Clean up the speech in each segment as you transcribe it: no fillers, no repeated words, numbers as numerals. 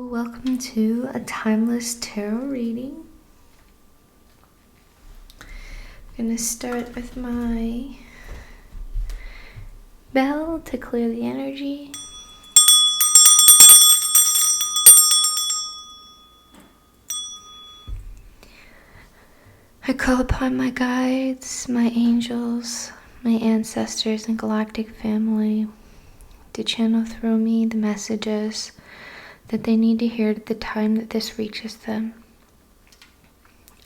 welcome to a timeless tarot reading. I'm going to start with my bell to clear the energy. I call upon my guides, my angels, my ancestors and galactic family to channel through me the messages that they need to hear at the time that this reaches them.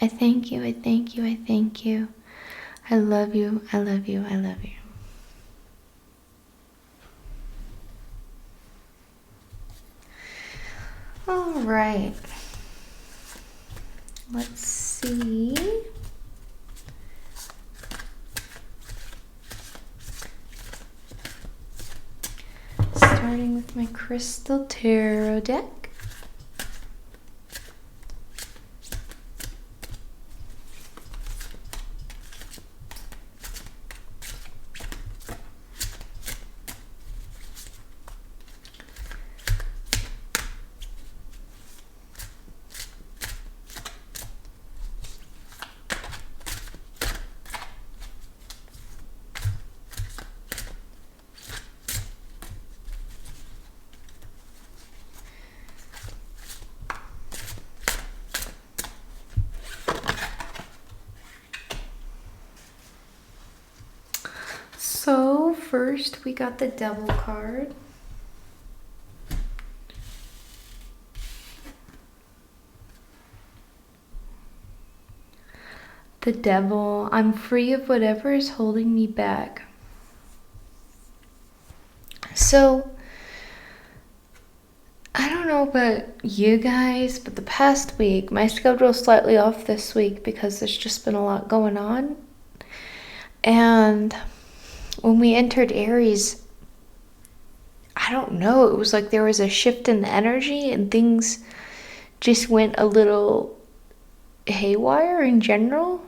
I thank you, I thank you, I thank you. I love you, I love you, I love you. All right. Let's see. Starting with my crystal tarot deck. So first we got the Devil card. The Devil, I'm free of whatever is holding me back. So, I don't know about you guys, but the past week, my schedule's slightly off this week because there's just been a lot going on. And when we entered Aries, I don't know, it was like there was a shift in the energy and things just went a little haywire in general,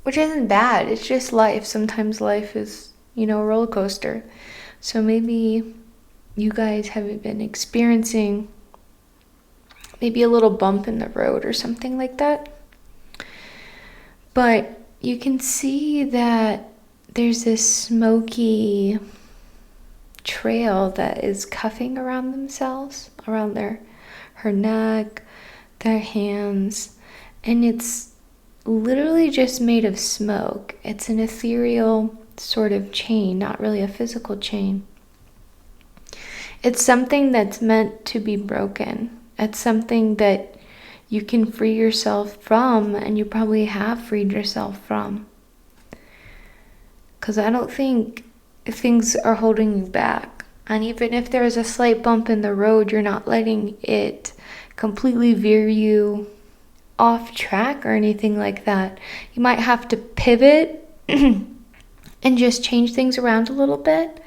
which isn't bad. It's just life. Sometimes life is, a roller coaster. So maybe you guys haven't been experiencing maybe a little bump in the road or something like that. But you can see that there's this smoky trail that is cuffing around themselves, around her neck, their hands, and it's literally just made of smoke. It's an ethereal sort of chain, not really a physical chain. It's something that's meant to be broken. It's something that you can free yourself from, and you probably have freed yourself from. Because I don't think things are holding you back. And even if there's a slight bump in the road, you're not letting it completely veer you off track or anything like that. You might have to pivot and just change things around a little bit.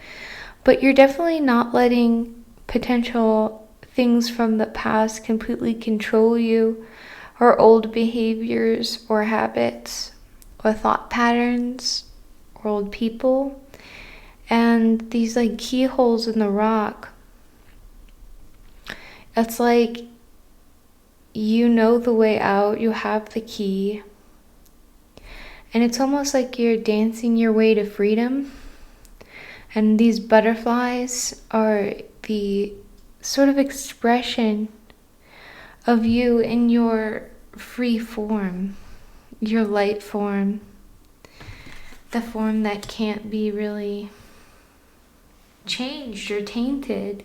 But you're definitely not letting potential things from the past completely control you, or old behaviors or habits or thought patterns, old people, and these like keyholes in the rock. It's like you know the way out, you have the key, and it's almost like you're dancing your way to freedom. And these butterflies are the sort of expression of you in your free form, your light form. The form that can't be really changed or tainted.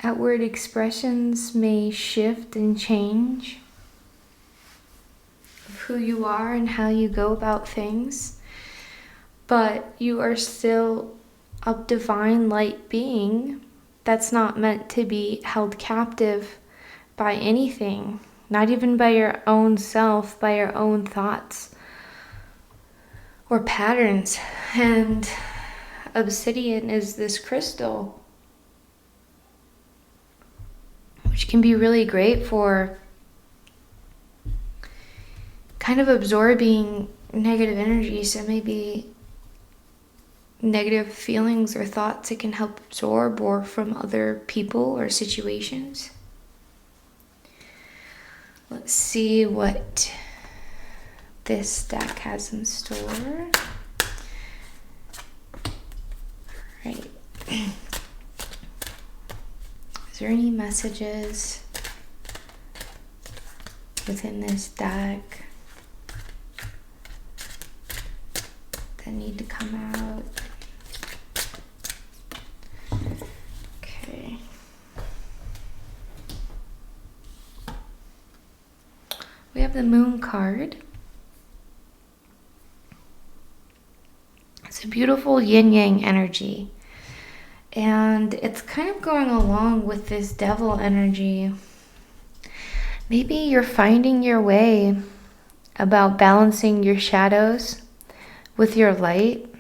Outward expressions may shift and change of who you are and how you go about things, but you are still a divine light being that's not meant to be held captive by anything, not even by your own self, by your own thoughts or patterns. And obsidian is this crystal, which can be really great for kind of absorbing negative energy. So maybe negative feelings or thoughts it can help absorb, or from other people or situations. Let's see what this deck has in store. Right. Is there any messages within this deck that need to come out? Okay. We have the Moon card. It's a beautiful yin-yang energy. And it's kind of going along with this devil energy. Maybe you're finding your way about balancing your shadows with your light.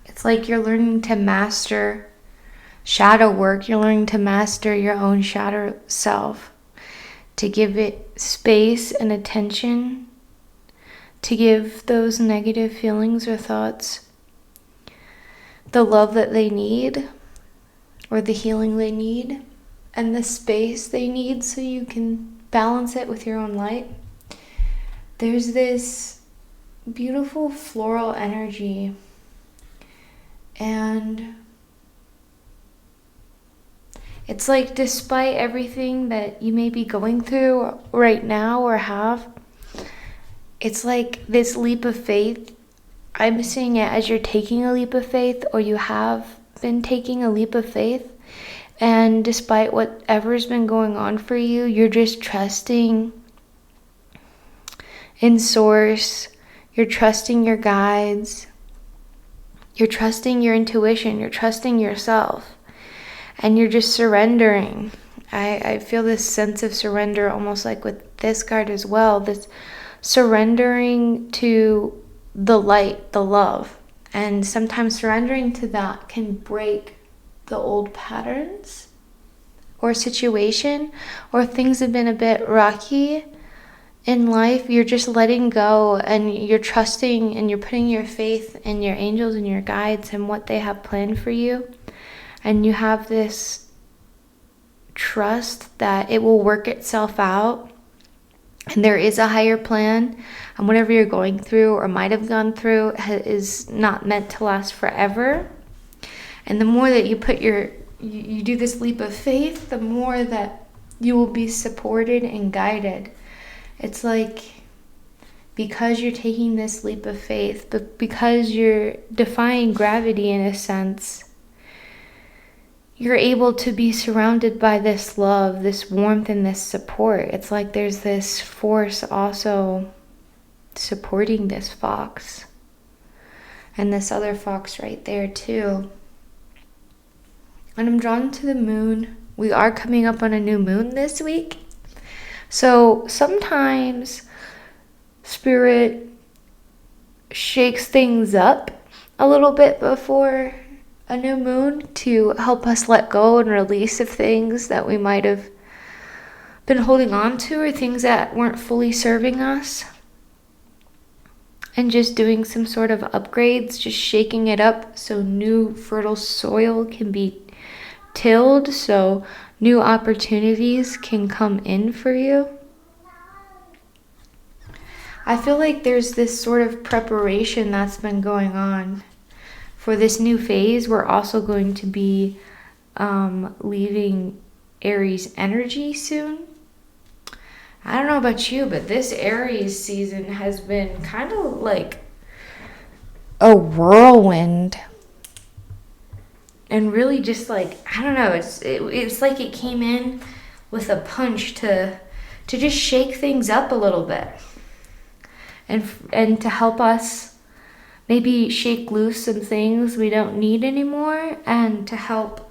It's like you're learning to master shadow work. You're learning to master your own shadow self, to give it space and attention, to give those negative feelings or thoughts the love that they need, or the healing they need, and the space they need so you can balance it with your own light. There's this beautiful floral energy, and it's like, despite everything that you may be going through right now or have, it's like this leap of faith. I'm seeing it as you're taking a leap of faith, or you have been taking a leap of faith. And despite whatever's been going on for you, you're just trusting in Source. You're trusting your guides. You're trusting your intuition. You're trusting yourself. And you're just surrendering. I feel this sense of surrender, almost like with this card as well. This surrendering to the light, the love. And sometimes surrendering to that can break the old patterns or situation, or things have been a bit rocky in life. You're just letting go, and you're trusting, and you're putting your faith in your angels and your guides and what they have planned for you. And you have this trust that it will work itself out. And there is a higher plan, and whatever you're going through or might have gone through is not meant to last forever. And the more that you do this leap of faith, the more that you will be supported and guided. It's like, because you're taking this leap of faith, but because you're defying gravity in a sense, you're able to be surrounded by this love, this warmth, and this support. It's like there's this force also supporting this fox. And this other fox right there too. And I'm drawn to the moon. We are coming up on a new moon this week. So sometimes Spirit shakes things up a little bit before a new moon to help us let go and release of things that we might have been holding on to, or things that weren't fully serving us. And just doing some sort of upgrades, just shaking it up so new fertile soil can be tilled, so new opportunities can come in for you. I feel like there's this sort of preparation that's been going on. For this new phase, we're also going to be leaving Aries energy soon. I don't know about you, but this Aries season has been kind of like a whirlwind. And really just like, I don't know, it's like it came in with a punch to just shake things up a little bit. And to help us maybe shake loose some things we don't need anymore, and to help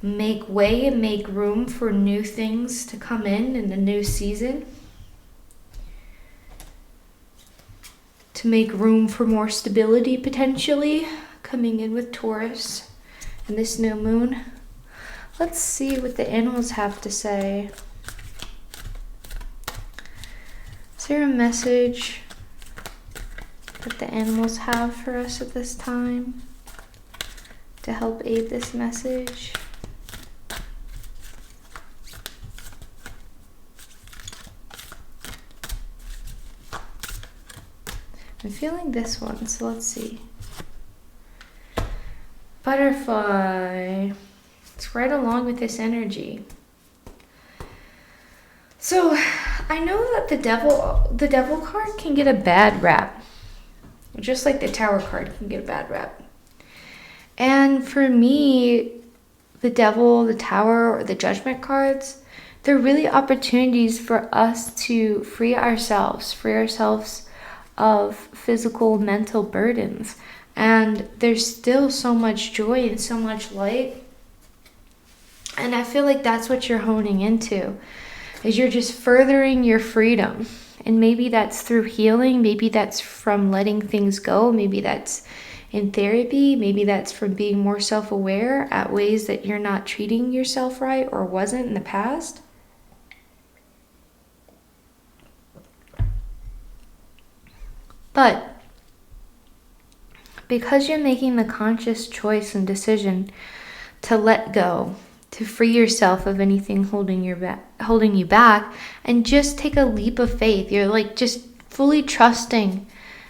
make way and make room for new things to come in the new season. To make room for more stability potentially coming in with Taurus and this new moon. Let's see what the animals have to say. Is there a message that the animals have for us at this time to help aid this message. I'm feeling this one, so let's see. Butterfly. It's right along with this energy. So I know that the devil card can get a bad rap. Just like the Tower card can get a bad rap. And for me, the devil, the Tower, or the Judgment cards, they're really opportunities for us to free ourselves of physical, mental burdens. And there's still so much joy and so much light. And I feel like that's what you're honing into, is you're just furthering your freedom. And maybe that's through healing, maybe that's from letting things go, maybe that's in therapy, maybe that's from being more self-aware at ways that you're not treating yourself right or wasn't in the past. But because you're making the conscious choice and decision to let go, to free yourself of anything holding you back, and just take a leap of faith. You're like just fully trusting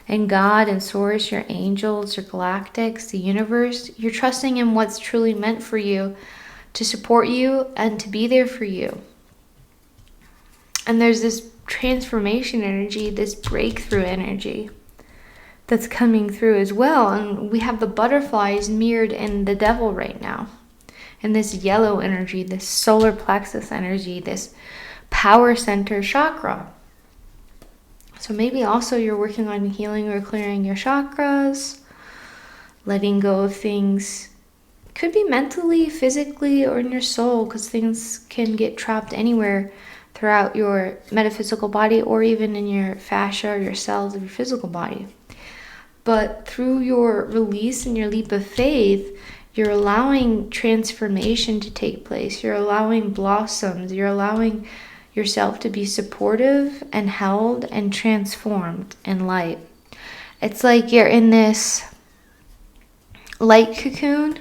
in God and Source, your angels, your galactics, the universe. You're trusting in what's truly meant for you, to support you and to be there for you. And there's this transformation energy, this breakthrough energy that's coming through as well. And we have the butterflies mirrored in the devil right now. And this yellow energy, this solar plexus energy, this power center chakra. So maybe also you're working on healing or clearing your chakras, letting go of things. Could be mentally, physically, or in your soul, because things can get trapped anywhere throughout your metaphysical body, or even in your fascia or your cells of your physical body. But through your release and your leap of faith, you're allowing transformation to take place. You're allowing blossoms. You're allowing yourself to be supportive and held and transformed in light. It's like you're in this light cocoon.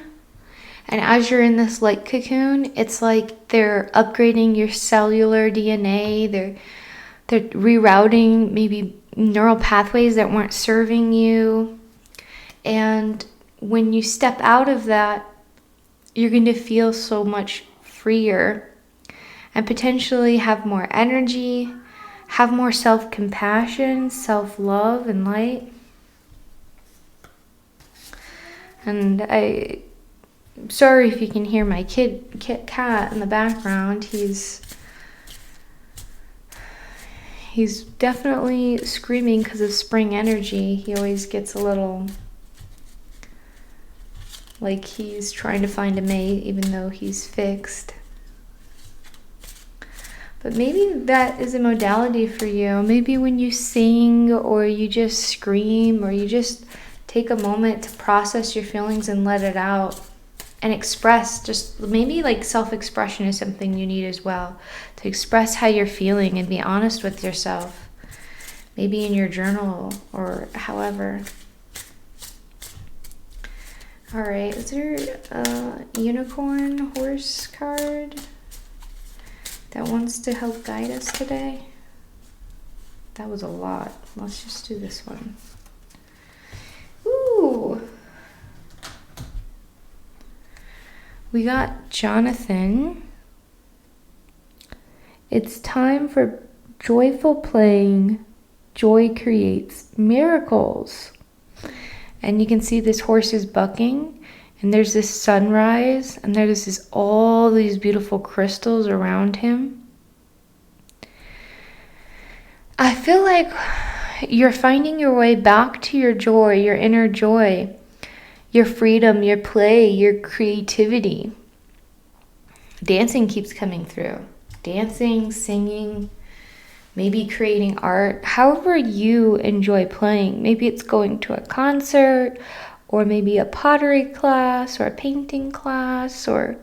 And as you're in this light cocoon, it's like they're upgrading your cellular DNA. They're rerouting maybe neural pathways that weren't serving you. And when you step out of that, you're going to feel so much freer and potentially have more energy, have more self-compassion, self-love, and light. And I'm sorry if you can hear my cat in the background. He's definitely screaming because of spring energy. He always gets a little like he's trying to find a mate even though he's fixed. But maybe that is a modality for you. Maybe when you sing or you just scream or you just take a moment to process your feelings and let it out and express, just maybe like self-expression is something you need as well, to express how you're feeling and be honest with yourself, maybe in your journal or however. All right, is there a unicorn horse card that wants to help guide us today? That was a lot. Let's just do this one. Ooh. We got Jonathan. It's time for joyful playing. Joy creates miracles. And you can see this horse is bucking, and there's this sunrise, and there's all these beautiful crystals around him. I feel like you're finding your way back to your joy, your inner joy, your freedom, your play, your creativity. Dancing keeps coming through. Dancing, singing, maybe creating art, however you enjoy playing. Maybe it's going to a concert, or maybe a pottery class, or a painting class, or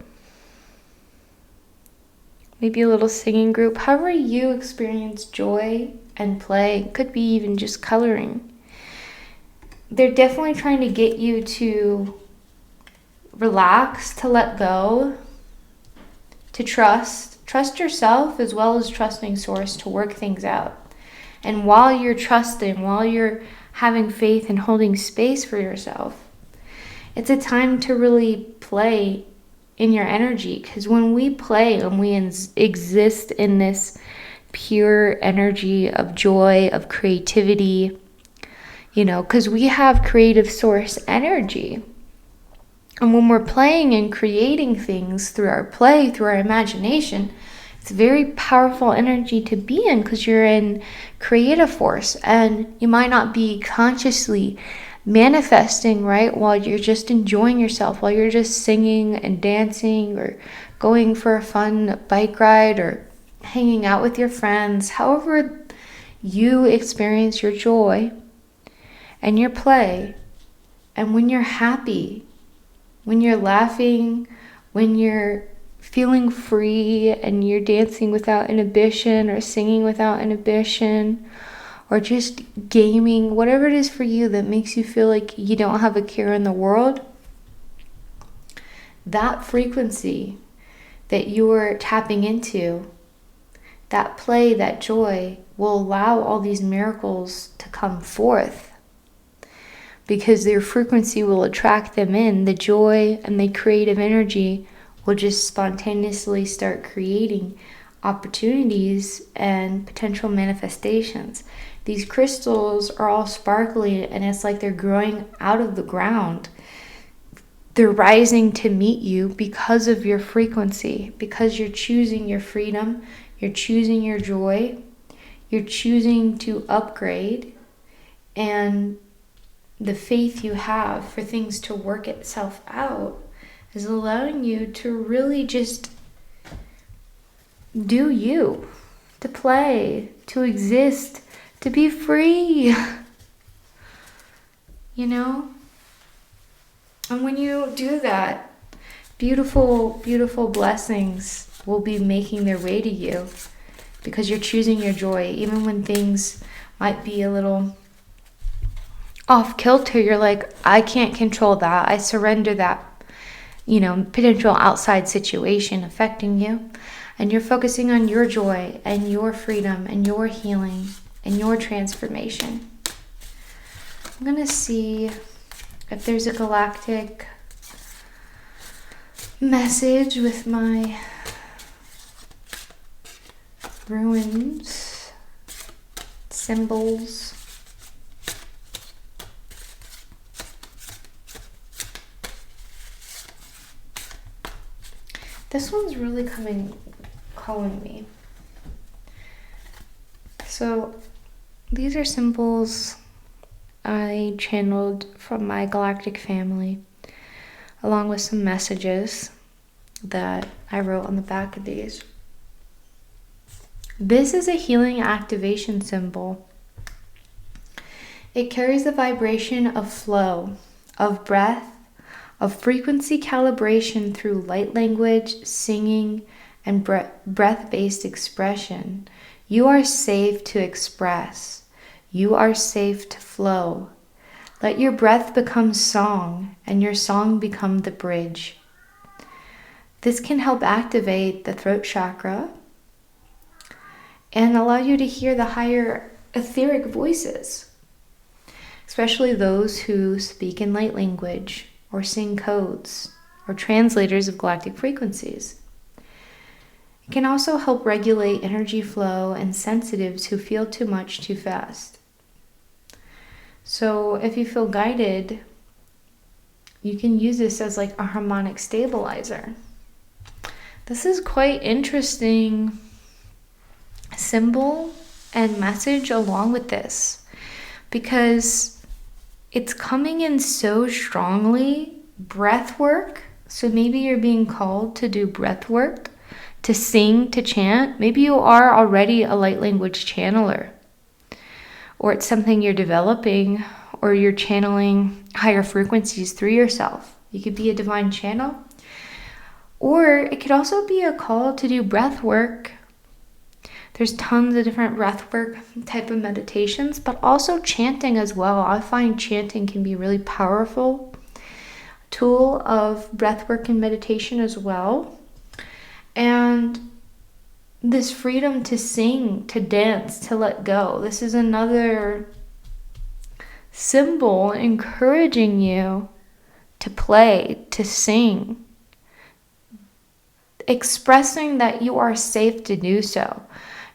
maybe a little singing group. However you experience joy and play. It could be even just coloring. they're definitely trying to get you to relax, to let go, to trust yourself as well as trusting Source to work things out. And while you're trusting, while you're having faith and holding space for yourself, it's a time to really play in your energy. Because when we play and we exist in this pure energy of joy, of creativity, because we have creative Source energy. And when we're playing and creating things through our play, through our imagination, it's a very powerful energy to be in, because you're in creative force and you might not be consciously manifesting, right? While you're just enjoying yourself, while you're just singing and dancing or going for a fun bike ride or hanging out with your friends, however you experience your joy and your play. And when you're happy, when you're laughing, when you're feeling free and you're dancing without inhibition or singing without inhibition or just gaming, whatever it is for you that makes you feel like you don't have a care in the world, that frequency that you're tapping into, that play, that joy, will allow all these miracles to come forth. Because their frequency will attract them in. The joy and the creative energy will just spontaneously start creating opportunities and potential manifestations. These crystals are all sparkly and it's like they're growing out of the ground. They're rising to meet you because of your frequency, because you're choosing your freedom, you're choosing your joy, you're choosing to upgrade, and the faith you have for things to work itself out is allowing you to really just do you, to play, to exist, to be free, And when you do that, beautiful, beautiful blessings will be making their way to you because you're choosing your joy. Even when things might be a little off kilter, you're like, I can't control that. I surrender that, potential outside situation affecting you. And you're focusing on your joy and your freedom and your healing and your transformation. I'm going to see if there's a galactic message with my runes, symbols. This one's really calling me. So these are symbols I channeled from my galactic family, along with some messages that I wrote on the back of these. This is a healing activation symbol. It carries the vibration of flow, of breath, of frequency calibration through light language, singing, and breath-based expression. You are safe to express. You are safe to flow. Let your breath become song, and your song become the bridge. This can help activate the throat chakra and allow you to hear the higher etheric voices, especially those who speak in light language or sing codes or translators of galactic frequencies. It can also help regulate energy flow and sensitives who feel too much too fast. So if you feel guided, you can use this as like a harmonic stabilizer. This is quite interesting symbol and message along with this, because it's coming in so strongly. Breath work. So maybe you're being called to do breath work, to sing, to chant. Maybe you are already a light language channeler, or it's something you're developing, or you're channeling higher frequencies through yourself. You could be a divine channel, or it could also be a call to do breath work, There's tons of different breathwork type of meditations, but also chanting as well. I find chanting can be a really powerful tool of breathwork and meditation as well. And this freedom to sing, to dance, to let go. This is another symbol encouraging you to play, to sing, expressing that you are safe to do so.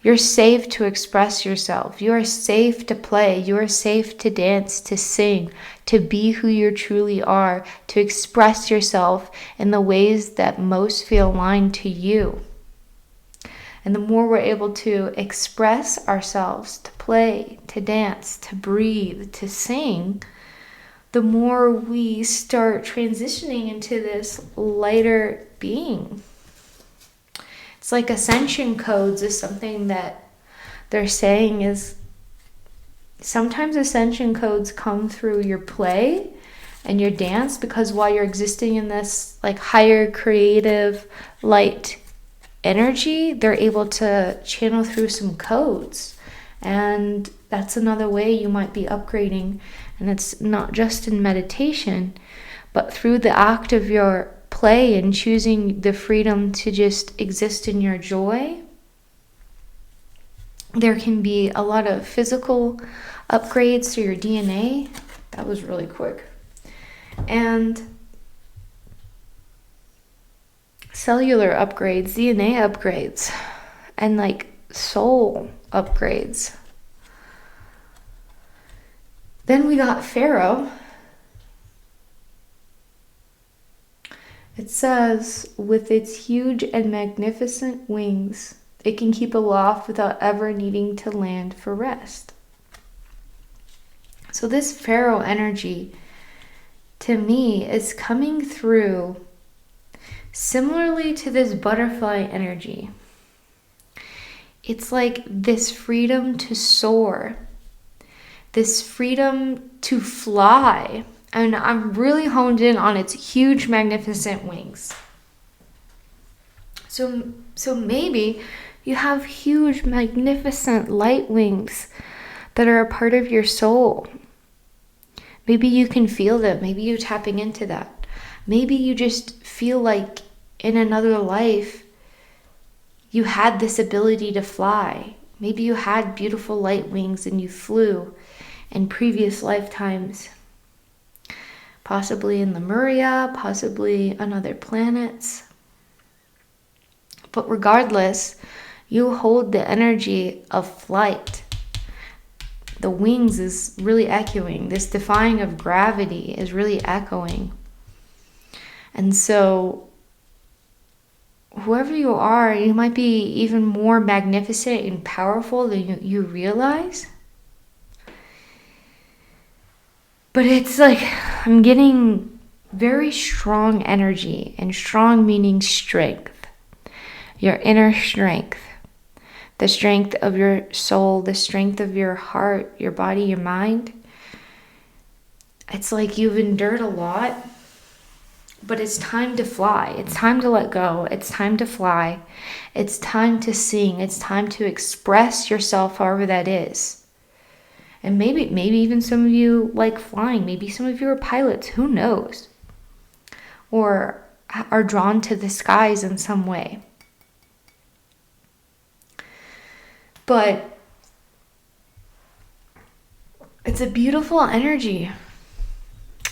You're safe to express yourself. You are safe to play. You are safe to dance, to sing, to be who you truly are, to express yourself in the ways that most feel aligned to you. And the more we're able to express ourselves, to play, to dance, to breathe, to sing, the more we start transitioning into this lighter being. It's like ascension codes is something that they're saying is sometimes ascension codes come through your play and your dance, because while you're existing in this like higher creative light energy, they're able to channel through some codes. And that's another way you might be upgrading. And it's not just in meditation, but through the act of your play and choosing the freedom to just exist in your joy. There can be a lot of physical upgrades to your DNA. That was really quick. And cellular upgrades, DNA upgrades, and like soul upgrades. Then we got Pharaoh. It says, with its huge and magnificent wings, it can keep aloft without ever needing to land for rest. So this Pharaoh energy, to me, is coming through similarly to this butterfly energy. It's like this freedom to soar, this freedom to fly. And I'm really honed in on its huge, magnificent wings. So maybe you have huge, magnificent light wings that are a part of your soul. Maybe you can feel them. Maybe you're tapping into that. Maybe you just feel like in another life you had this ability to fly. Maybe you had beautiful light wings and you flew in previous lifetimes. Possibly in Lemuria, possibly on other planets. But regardless, you hold the energy of flight. The wings is really echoing. This defying of gravity is really echoing. And so, whoever you are, you might be even more magnificent and powerful than you realize. But it's like I'm getting very strong energy, and strong meaning strength. Your inner strength. The strength of your soul, the strength of your heart, your body, your mind. It's like you've endured a lot, but it's time to fly. It's time to let go. It's time to fly. It's time to sing. It's time to express yourself however that is. And maybe even some of you like flying. Maybe some of you are pilots. Who knows? Or are drawn to the skies in some way. But it's a beautiful energy.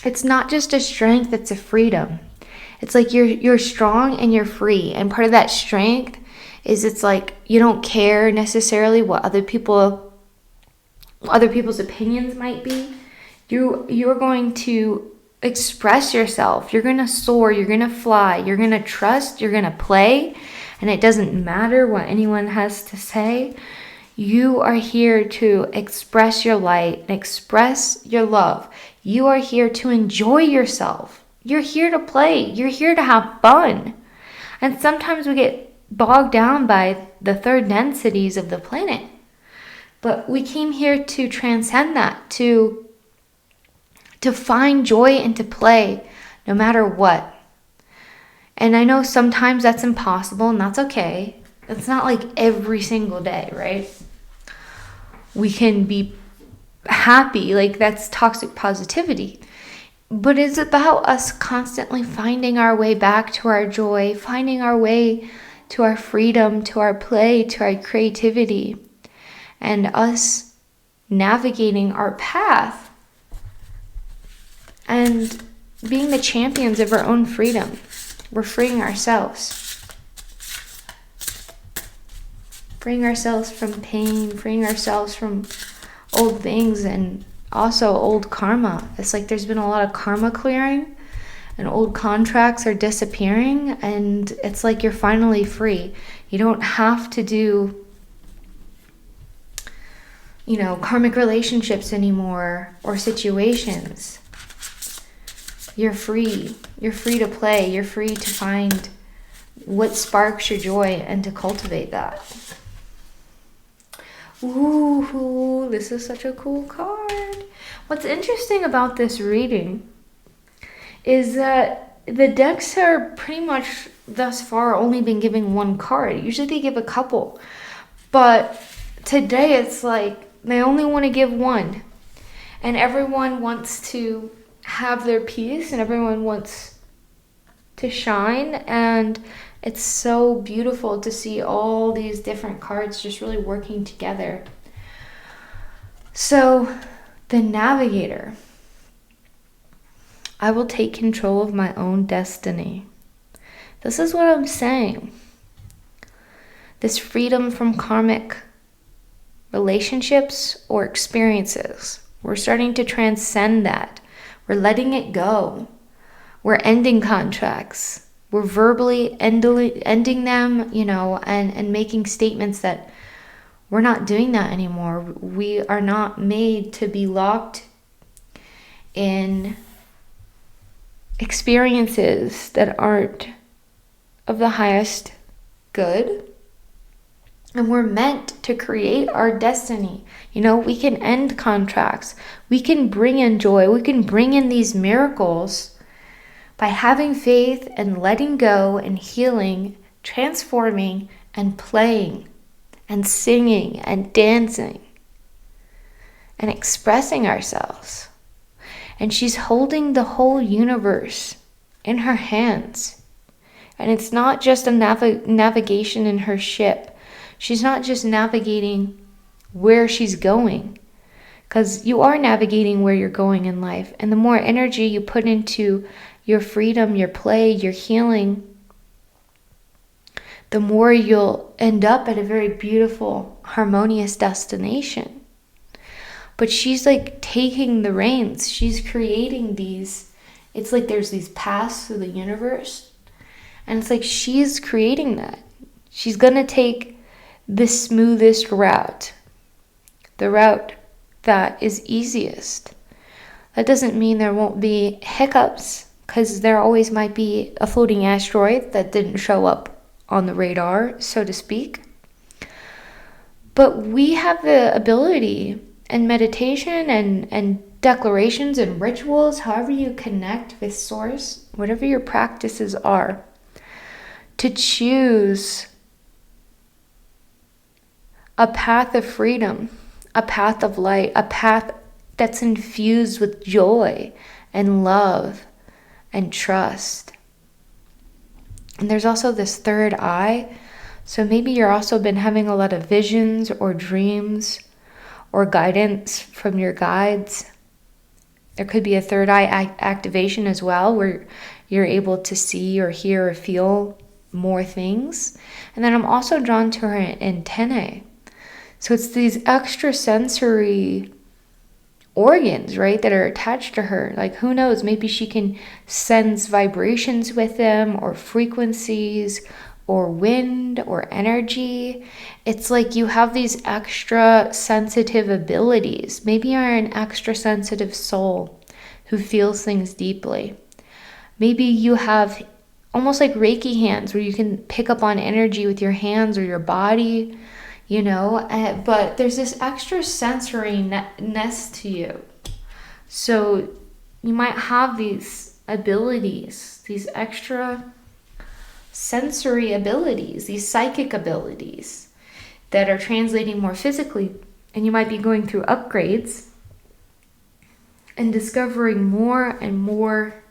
It's not just a strength, it's a freedom. It's like you're strong and you're free. And part of that strength is it's like you don't care necessarily what other people's opinions might be. You're going to express yourself. You're going to soar. You're going to fly. You're going to trust. You're going to play. And it doesn't matter what anyone has to say. You are here to express your light and express your love. You are here to enjoy yourself. You're here to play. You're here to have fun. And sometimes we get bogged down by the third densities of the planet. But we came here to transcend that, to find joy and to play no matter what. And I know sometimes that's impossible, and that's okay. It's not like every single day, right? We can be happy, like that's toxic positivity. But it's about us constantly finding our way back to our joy, finding our way to our freedom, to our play, to our creativity, and us navigating our path and being the champions of our own freedom. We're freeing ourselves. Freeing ourselves from pain, freeing ourselves from old things, and also old karma. It's like there's been a lot of karma clearing and old contracts are disappearing, and it's like you're finally free. You don't have to do, karmic relationships anymore or situations. You're free. You're free to play. You're free to find what sparks your joy and to cultivate that. Ooh, this is such a cool card. What's interesting about this reading is that the decks are pretty much thus far only been giving one card. Usually they give a couple. But today it's like they only want to give one. And everyone wants to have their piece and everyone wants to shine. And it's so beautiful to see all these different cards just really working together. So, the Navigator. I will take control of my own destiny. This is what I'm saying. This freedom from karmic relationships or experiences. We're starting to transcend that. We're letting it go. We're ending contracts. We're verbally ending them, and making statements that we're not doing that anymore. We are not made to be locked in experiences that aren't of the highest good. And we're meant to create our destiny. We can end contracts. We can bring in joy. We can bring in these miracles by having faith and letting go and healing, transforming and playing and singing and dancing and expressing ourselves. And she's holding the whole universe in her hands. And it's not just a navigation in her ship. She's not just navigating where she's going. Because you are navigating where you're going in life. And the more energy you put into your freedom, your play, your healing, the more you'll end up at a very beautiful, harmonious destination. But she's like taking the reins. She's creating these. It's like there's these paths through the universe. And it's like she's creating that. She's going to take the smoothest route. The route that is easiest. That doesn't mean there won't be hiccups, because there always might be a floating asteroid that didn't show up on the radar, so to speak. But we have the ability, and meditation and declarations and rituals, however you connect with source, whatever your practices are, to choose a path of freedom, a path of light, a path that's infused with joy and love and trust. And there's also this third eye. So maybe you're also been having a lot of visions or dreams or guidance from your guides. There could be a third eye activation as well, where you're able to see or hear or feel more things. And then I'm also drawn to her antennae. So it's these extrasensory organs, right, that are attached to her. Like, who knows, maybe she can sense vibrations with them, or frequencies, or wind, or energy. It's like you have these extra sensitive abilities. Maybe you're an extra sensitive soul who feels things deeply. Maybe you have almost like Reiki hands, where you can pick up on energy with your hands or your body, but there's this extra sensoriness to you. So you might have these abilities, these extra sensory abilities, these psychic abilities that are translating more physically. And you might be going through upgrades and discovering more and more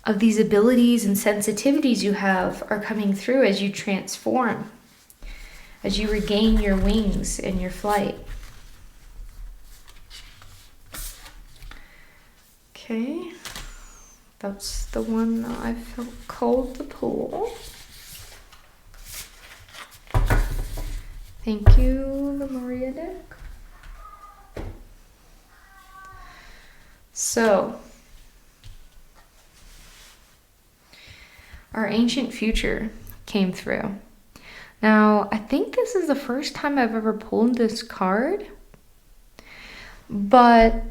of these abilities and sensitivities you have are coming through as you transform, as you regain your wings in your flight. Okay, that's the one that I felt called to pull. Thank you, Lemuria deck. So, our ancient future came through. Now, I think this is the first time I've ever pulled this card, but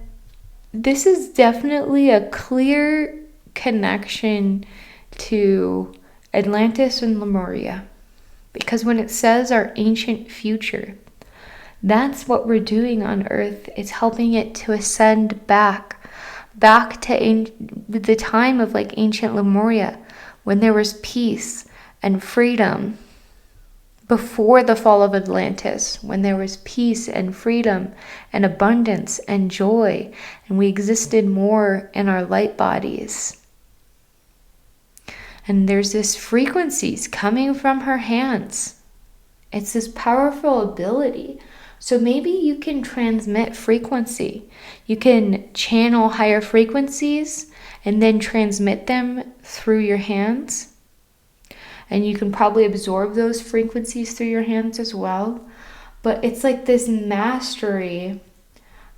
this is definitely a clear connection to Atlantis and Lemuria. Because when it says our ancient future, that's what we're doing on Earth. It's helping it to ascend back to the time of like ancient Lemuria, when there was peace and freedom. Before the fall of Atlantis, when there was peace and freedom and abundance and joy, and we existed more in our light bodies. And there's this frequencies coming from her hands. It's this powerful ability. So maybe you can transmit frequency. You can channel higher frequencies and then transmit them through your hands. And you can probably absorb those frequencies through your hands as well. But it's like this mastery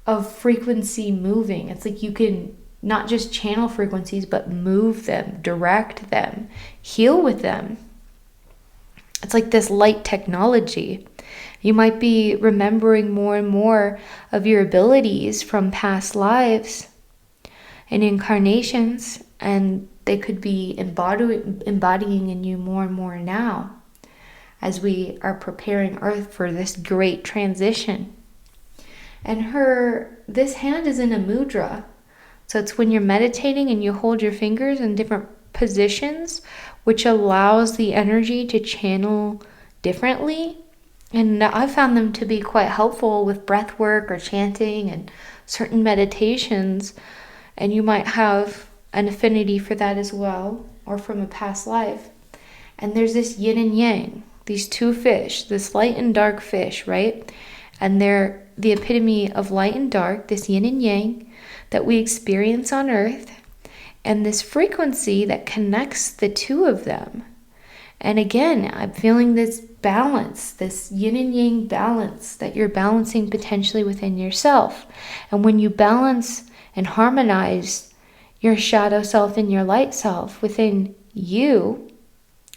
of frequency moving. It's like you can not just channel frequencies, but move them, direct them, heal with them. It's like this light technology. You might be remembering more and more of your abilities from past lives and incarnations, and they could be embodying in you more and more now as we are preparing Earth for this great transition. And this hand is in a mudra. So it's when you're meditating and you hold your fingers in different positions, which allows the energy to channel differently. And I found them to be quite helpful with breath work or chanting and certain meditations. And you might have an affinity for that as well, or from a past life. And there's this yin and yang, these two fish, this light and dark fish, right? And they're the epitome of light and dark, this yin and yang that we experience on Earth, and this frequency that connects the two of them. And again, I'm feeling this balance, this yin and yang balance that you're balancing potentially within yourself. And when you balance and harmonize your shadow self and your light self within you,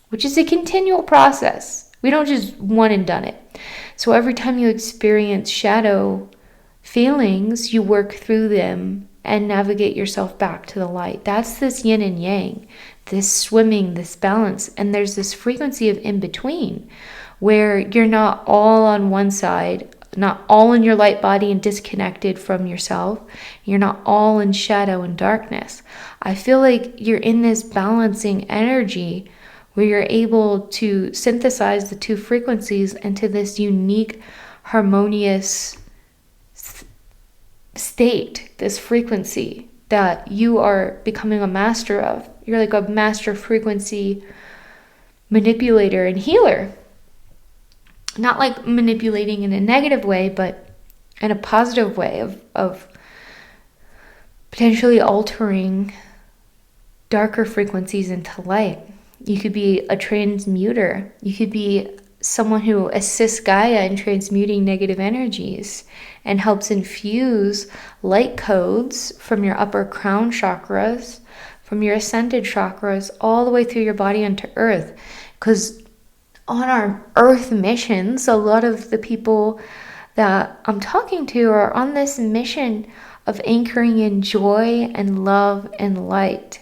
which is a continual process. We don't just one and done it. So every time you experience shadow feelings, you work through them and navigate yourself back to the light. That's this yin and yang, this swimming, this balance. And there's this frequency of in between where you're not all on one side, not all in your light body and disconnected from yourself. You're not all in shadow and darkness. I feel like you're in this balancing energy where you're able to synthesize the two frequencies into this unique, harmonious state, this frequency that you are becoming a master of. You're like a master frequency manipulator and healer. Not like manipulating in a negative way, but in a positive way of potentially altering darker frequencies into light. You could be a transmuter. You could be someone who assists Gaia in transmuting negative energies and helps infuse light codes from your upper crown chakras, from your ascended chakras, all the way through your body onto Earth. Because on our Earth missions, a lot of the people that I'm talking to are on this mission of anchoring in joy and love and light.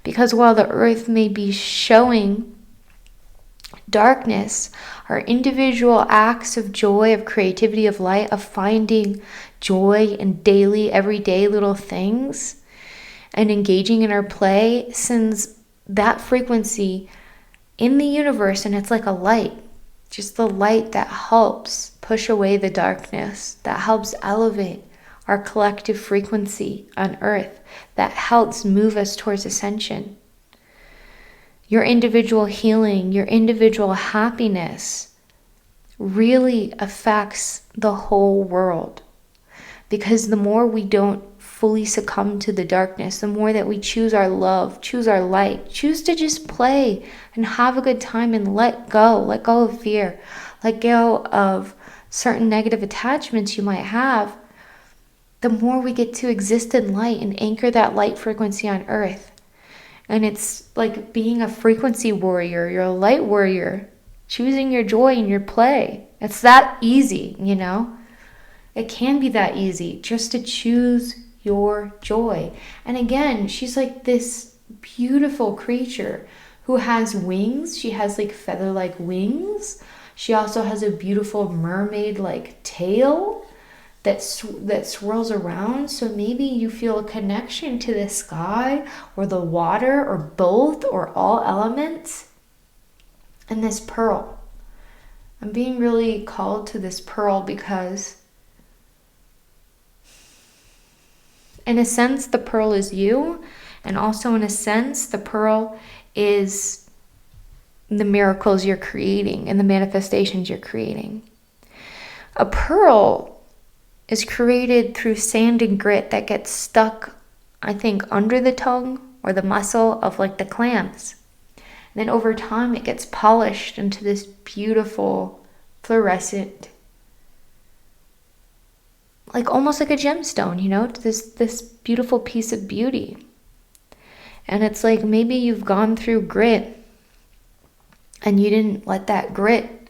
Because while the Earth may be showing darkness, our individual acts of joy, of creativity, of light, of finding joy in daily, everyday little things and engaging in our play sends that frequency in the universe, and it's like a light, just the light that helps push away the darkness, that helps elevate our collective frequency on earth, that helps move us towards ascension. Your individual healing, your individual happiness really affects the whole world. Because the more we don't fully succumb to the darkness, the more that we choose our love, choose our light, choose to just play and have a good time and let go of fear, let go of certain negative attachments you might have, the more we get to exist in light and anchor that light frequency on earth. And it's like being a frequency warrior, you're a light warrior, choosing your joy and your play. It's that easy, you know? It can be that easy just to choose your joy. And again, she's like this beautiful creature who has wings. She has like feather-like wings. She also has a beautiful mermaid-like tail that swirls around. So maybe you feel a connection to the sky or the water or both or all elements. And this pearl, I'm being really called to this pearl because in a sense the pearl is you, and also in a sense the pearl is the miracles you're creating and the manifestations you're creating. A pearl is created through sand and grit that gets stuck, I think, under the tongue or the muscle of like the clams. And then over time it gets polished into this beautiful fluorescent, like almost like a gemstone, you know, this beautiful piece of beauty. And it's like maybe you've gone through grit and you didn't let that grit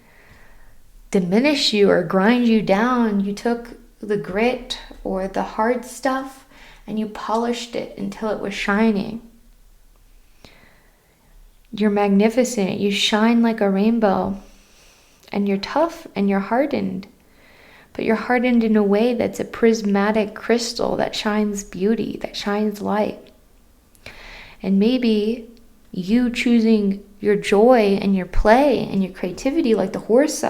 diminish you or grind you down. You took the grit or the hard stuff and you polished it until it was shining. You're magnificent. You shine like a rainbow. And you're tough and you're hardened. But you're hardened in a way that's a prismatic crystal that shines beauty, that shines light. And maybe you choosing your joy and your play and your creativity, like the horse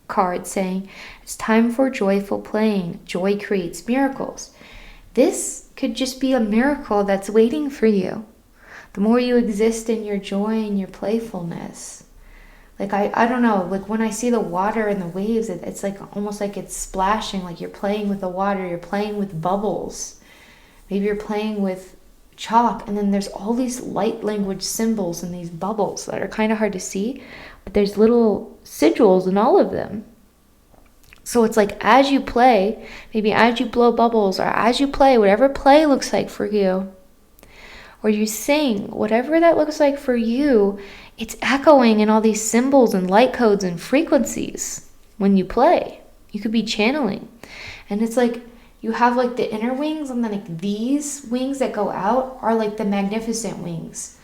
card saying, it's time for joyful playing. Joy creates miracles. This could just be a miracle that's waiting for you. The more you exist in your joy and your playfulness. Like, I don't know, like when I see the water and the waves, it's like almost like it's splashing, like you're playing with the water, you're playing with bubbles. Maybe you're playing with chalk, and then there's all these light language symbols in these bubbles that are kind of hard to see, but there's little sigils in all of them. So it's like as you play, maybe as you blow bubbles, or as you play, whatever play looks like for you, or you sing, whatever that looks like for you, it's echoing in all these symbols and light codes and frequencies when you play. You could be channeling. And it's like you have like the inner wings, and then like these wings that go out are like the magnificent wings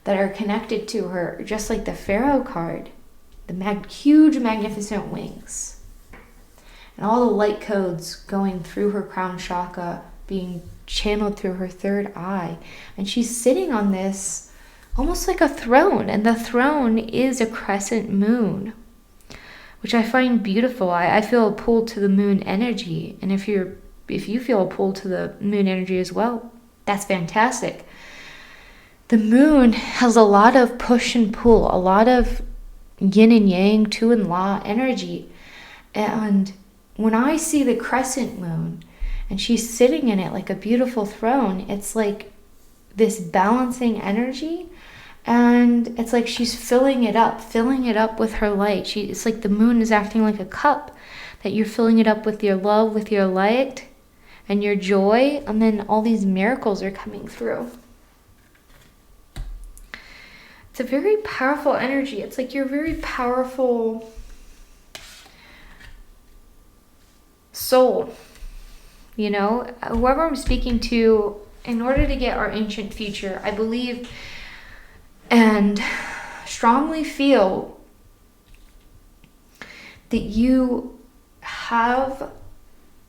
that are connected to her, just like the Pharaoh card, the huge magnificent wings. And all the light codes going through her crown chakra, being channeled through her third eye. And she's sitting on this almost like a throne, and the throne is a crescent moon, which I find beautiful. I feel a pull to the moon energy, and if you feel a pull to the moon energy as well, that's fantastic. The moon has a lot of push and pull, a lot of yin and yang, tu and la energy. And when I see the crescent moon and she's sitting in it like a beautiful throne, it's like this balancing energy. And it's like she's filling it up with her light. It's like the moon is acting like a cup, that you're filling it up with your love, with your light and your joy. And then all these miracles are coming through. It's a very powerful energy. It's like you're a very powerful soul. You know, whoever I'm speaking to, in order to get our ancient future, I believe and strongly feel that you have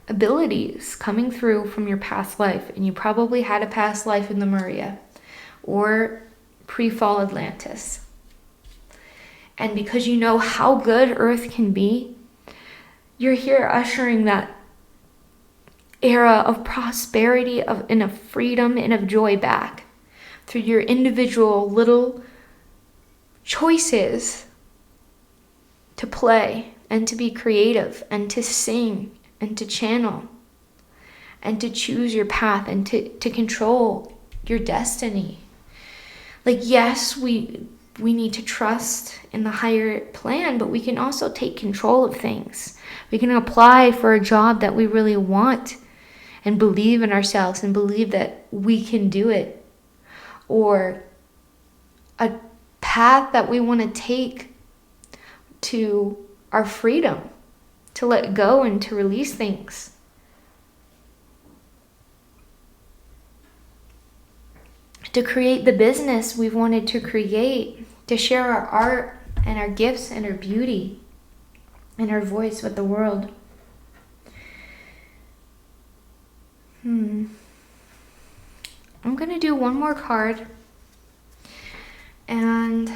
abilities coming through from your past life, and you probably had a past life in Lemuria, or pre-fall Atlantis. And because you know how good Earth can be, you're here ushering that era of prosperity, and of freedom and of joy back through your individual little choices to play and to be creative and to sing and to channel and to choose your path and to control your destiny. Like, yes, we need to trust in the higher plan, but we can also take control of things. We can apply for a job that we really want and believe in ourselves and believe that we can do it. Or a path that we want to take to our freedom, to let go and to release things. To create the business we've wanted to create, to share our art and our gifts and our beauty and our voice with the world. I'm going to do one more card, and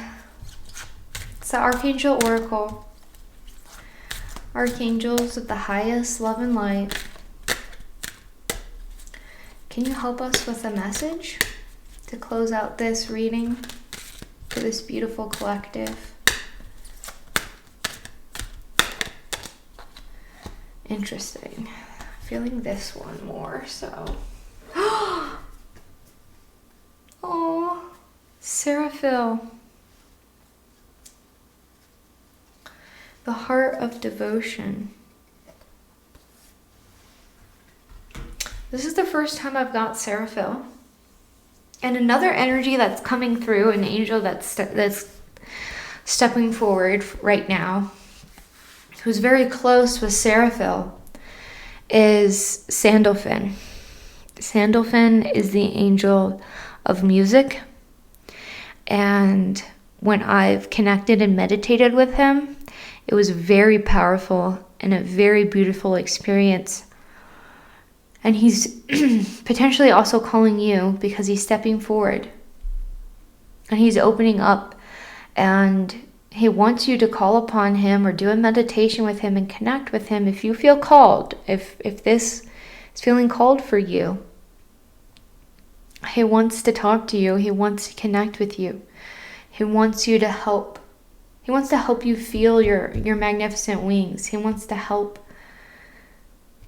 it's the Archangel Oracle. Archangels of the highest love and light, can you help us with a message to close out this reading for this beautiful collective? Interesting. Feeling this one more, so. Oh, Seraphil. The heart of devotion. This is the first time I've got Seraphil. And another energy that's coming through, an angel that's stepping forward right now, who's very close with Seraphil, is Sandalphon. Sandalphon is the angel of music. And when I've connected and meditated with him, it was very powerful and a very beautiful experience. And he's potentially also calling you because he's stepping forward. And he's opening up. And he wants you to call upon him or do a meditation with him and connect with him if you feel called. If this is feeling called for you. He wants to talk to you. He wants to connect with you. He wants you to help. He wants to help you feel your magnificent wings. He wants to help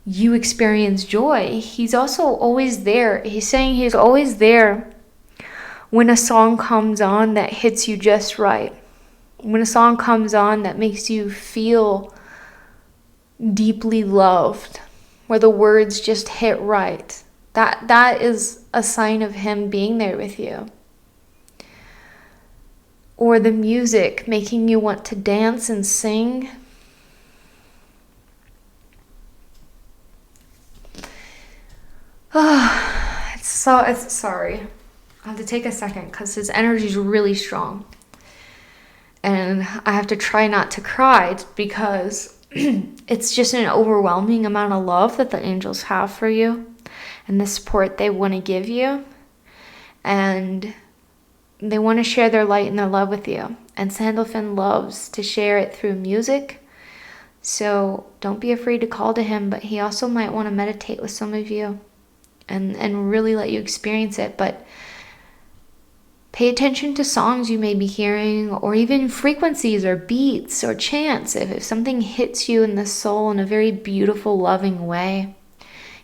you experience joy. He's also always there. He's saying he's always there when a song comes on that hits you just right. When a song comes on that makes you feel deeply loved, where the words just hit right. That is a sign of him being there with you. Or the music making you want to dance and sing. It's sorry. I have to take a second because his energy is really strong. And I have to try not to cry because it's just an overwhelming amount of love that the angels have for you and the support they want to give you. And they want to share their light and their love with you. And Sandalphon loves to share it through music. So don't be afraid to call to him, but he also might want to meditate with some of you and really let you experience it. But pay attention to songs you may be hearing, or even frequencies or beats or chants. If something hits you in the soul in a very beautiful, loving way,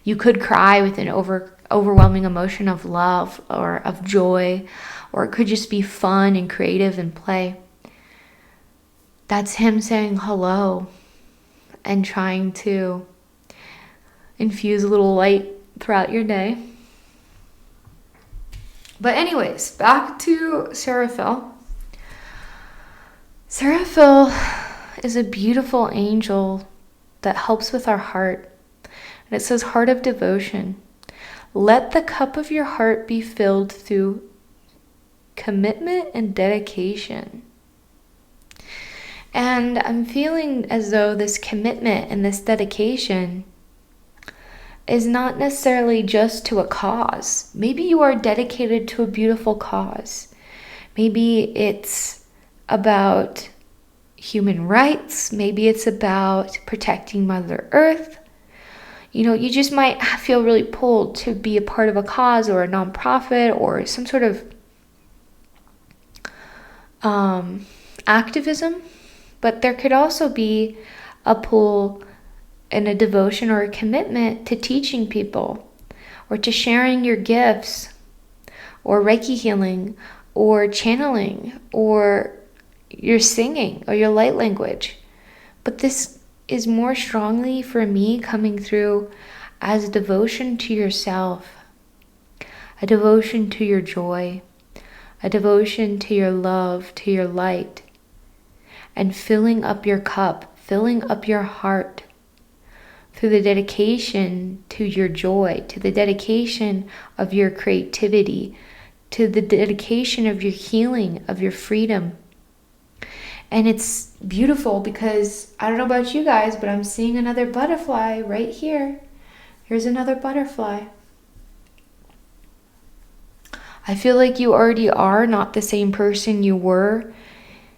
you could cry with an overwhelming emotion of love or of joy, or it could just be fun and creative and play. That's him saying hello and trying to infuse a little light throughout your day. But anyways, back to Seraphil. Seraphil is a beautiful angel that helps with our heart. And it says, heart of devotion. Let the cup of your heart be filled through commitment and dedication. And I'm feeling as though this commitment and this dedication is not necessarily just to a cause. Maybe you are dedicated to a beautiful cause. Maybe it's about human rights. Maybe it's about protecting Mother Earth. You know, you just might feel really pulled to be a part of a cause or a nonprofit or some sort of activism. But there could also be a pull and a devotion or a commitment to teaching people or to sharing your gifts or Reiki healing or channeling or your singing or your light language. But this is more strongly for me coming through as a devotion to yourself, a devotion to your joy, a devotion to your love, to your light, and filling up your cup, filling up your heart through the dedication to your joy, to the dedication of your creativity, to the dedication of your healing, of your freedom. And it's beautiful because, I don't know about you guys, but I'm seeing another butterfly right here. Here's another butterfly. I feel like you already are not the same person you were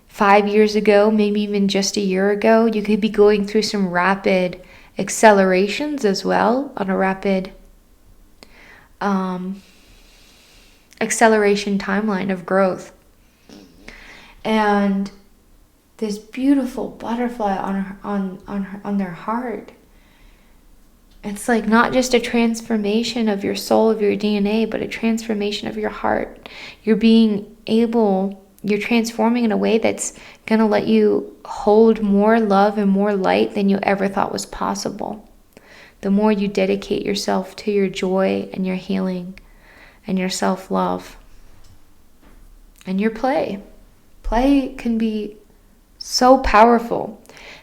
5 years ago, maybe even just a year ago. You could be going through some rapid accelerations as well, on a rapid acceleration timeline of growth. And this beautiful butterfly on their heart. It's like not just a transformation of your soul, of your DNA, but a transformation of your heart. You're transforming in a way that's going to let you hold more love and more light than you ever thought was possible. The more you dedicate yourself to your joy and your healing and your self-love and your play. Play can be so powerful.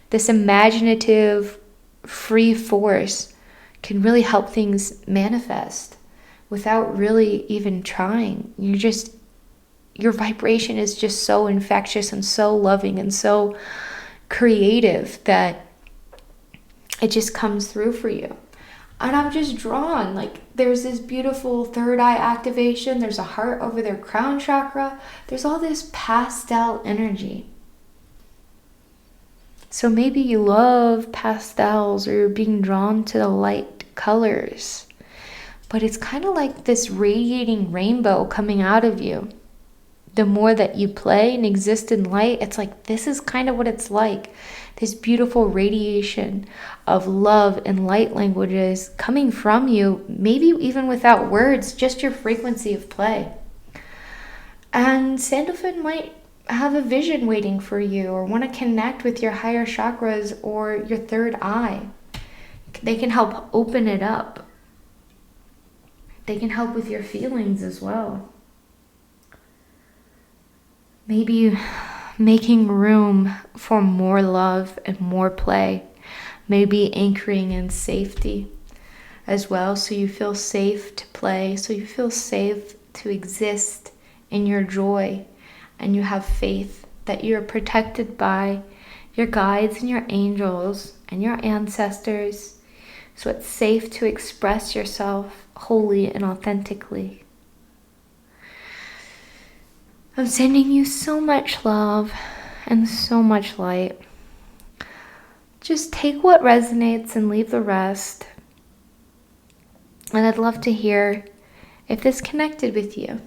This imaginative, free force can really help things manifest without really even trying. Your vibration is just so infectious and so loving and so creative that it just comes through for you. And I'm just drawn, like there's this beautiful third eye activation. There's a heart over their crown chakra. There's all this pastel energy. So maybe you love pastels or you're being drawn to the light colors. But it's kind of like this radiating rainbow coming out of you. The more that you play and exist in light, it's like this is kind of what it's like. This beautiful radiation of love and light languages coming from you, maybe even without words, just your frequency of play. And Sandalphon might have a vision waiting for you or want to connect with your higher chakras or your third eye. They can help open it up. They can help with your feelings as well. Maybe making room for more love and more play. Maybe anchoring in safety as well, so you feel safe to play, so you feel safe to exist in your joy, and you have faith that you're protected by your guides and your angels and your ancestors, so it's safe to express yourself wholly and authentically. I'm sending you so much love and so much light. Just take what resonates and leave the rest. And I'd love to hear if this connected with you.